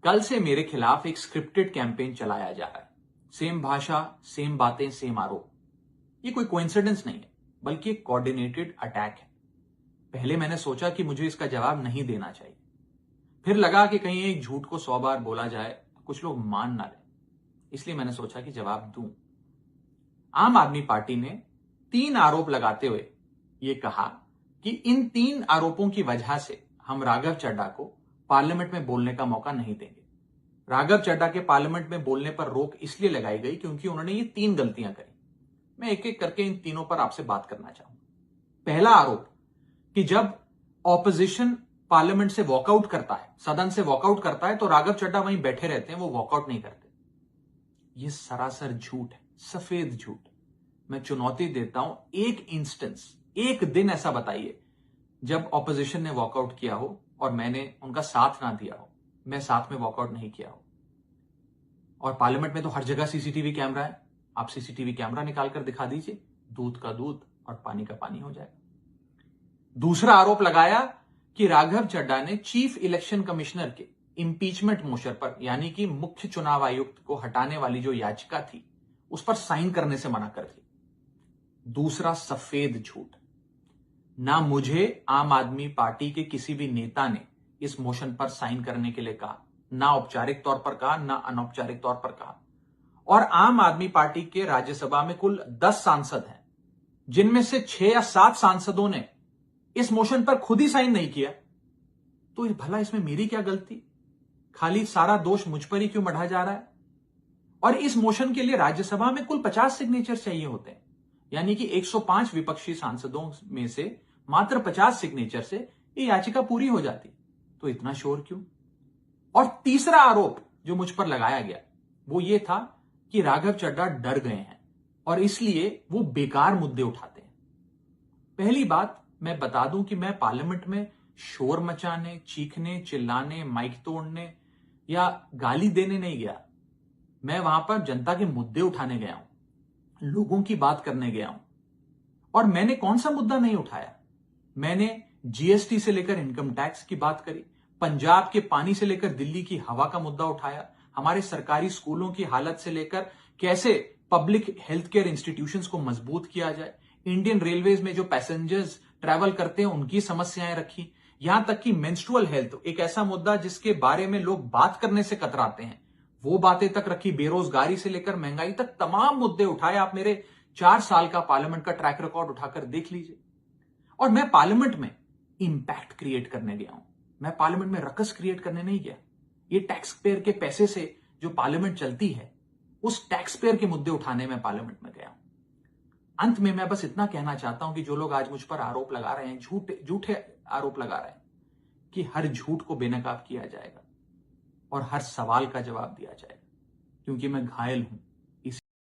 कल से मेरे खिलाफ एक स्क्रिप्टेड कैंपेन चलाया जा रहा है। सेम भाषा, सेम बातें, सेम आरोप। ये कोई कोइंसिडेंस नहीं है, बल्कि एक कोऑर्डिनेटेड अटैक है। पहले मैंने सोचा कि मुझे इसका जवाब नहीं देना चाहिए। फिर लगा कि कहीं एक झूठ को 100 बार बोला जाए तो कुछ लोग मान ना लें, इसलिए मैंने सोचा कि जवाब दूं। आम आदमी पार्टी ने 3 आरोप लगाते हुए यह कहा कि इन 3 आरोपों की वजह से हम राघव चड्ढा को पार्लियामेंट में बोलने का मौका नहीं देंगे। राघव चड्ढा के पार्लियामेंट में बोलने पर रोक इसलिए लगाई गई क्योंकि उन्होंने ये 3 गलतियां करी। मैं एक एक करके इन तीनों पर आपसे बात करना चाहूंगा। पहला आरोप कि जब ऑपोजिशन पार्लियामेंट से वॉकआउट करता है, सदन से वॉकआउट करता है, तो राघव चड्ढा वहीं बैठे रहते हैं, वो वॉकआउट नहीं करते। यह सरासर झूठ है, सफेद झूठ। मैं चुनौती देता हूं, एक इंस्टेंस, एक दिन ऐसा बताइए जब ऑपोजिशन ने वॉकआउट किया हो और मैंने उनका साथ ना दिया हो, मैं साथ में वॉकआउट नहीं किया हो। और पार्लियामेंट में तो हर जगह सीसीटीवी कैमरा है। आप सीसीटीवी कैमरा निकालकर दिखा दीजिए, दूध का दूध और पानी का पानी हो जाएगा। दूसरा आरोप लगाया कि राघव चड्ढा ने चीफ इलेक्शन कमिश्नर के इंपीचमेंट मोशन पर, यानी कि मुख्य चुनाव आयुक्त को हटाने वाली जो याचिका थी, उस पर साइन करने से मना कर दिया। दूसरा सफेद झूठ। ना मुझे आम आदमी पार्टी के किसी भी नेता ने इस मोशन पर साइन करने के लिए कहा, ना औपचारिक तौर पर कहा, ना अनौपचारिक तौर पर कहा। और आम आदमी पार्टी के राज्यसभा में कुल 10 सांसद हैं, जिनमें से 6 या 7 सांसदों ने इस मोशन पर खुद ही साइन नहीं किया। तो भला इसमें मेरी क्या गलती? खाली सारा दोष मुझ पर ही क्यों मढ़ा जा रहा है? और इस मोशन के लिए राज्यसभा में कुल 50 सिग्नेचर चाहिए होते हैं, यानी कि 105 विपक्षी सांसदों में से मात्र 50 सिग्नेचर से ये याचिका पूरी हो जाती। तो इतना शोर क्यों? और तीसरा आरोप जो मुझ पर लगाया गया वो ये था कि राघव चड्ढा डर गए हैं और इसलिए वो बेकार मुद्दे उठाते हैं। पहली बात मैं बता दूं कि मैं पार्लियामेंट में शोर मचाने, चीखने, चिल्लाने, माइक तोड़ने या गाली देने नहीं गया। मैं वहां पर जनता के मुद्दे उठाने गया हूं, लोगों की बात करने गया हूं। और मैंने कौन सा मुद्दा नहीं उठाया? मैंने जीएसटी से लेकर इनकम टैक्स की बात करी, पंजाब के पानी से लेकर दिल्ली की हवा का मुद्दा उठाया, हमारे सरकारी स्कूलों की हालत से लेकर कैसे पब्लिक हेल्थ केयर इंस्टीट्यूशंस को मजबूत किया जाए, इंडियन रेलवेज में जो पैसेंजर्स ट्रैवल करते हैं उनकी समस्याएं रखी, यहां तक कि मेंस्ट्रुअल हेल्थ, एक ऐसा मुद्दा जिसके बारे में लोग बात करने से कतराते हैं, वो बातें तक रखी। बेरोजगारी से लेकर महंगाई तक तमाम मुद्दे उठाए। आप मेरे 4 साल का पार्लियामेंट का ट्रैक रिकॉर्ड उठाकर देख लीजिए। और मैं पार्लियामेंट में इंपैक्ट क्रिएट करने गया हूं, मैं पार्लियामेंट में रकस क्रिएट करने नहीं गया। ये टैक्स पेयर के पैसे से जो पार्लियामेंट चलती है, उस टैक्स पेयर के मुद्दे उठाने में पार्लियामेंट में गया हूं। अंत में मैं बस इतना कहना चाहता हूं कि जो लोग आज मुझ पर आरोप लगा रहे हैं, झूठे आरोप लगा रहे हैं, कि हर झूठ को बेनकाब किया जाएगा और हर सवाल का जवाब दिया जाएगा, क्योंकि मैं घायल हूं।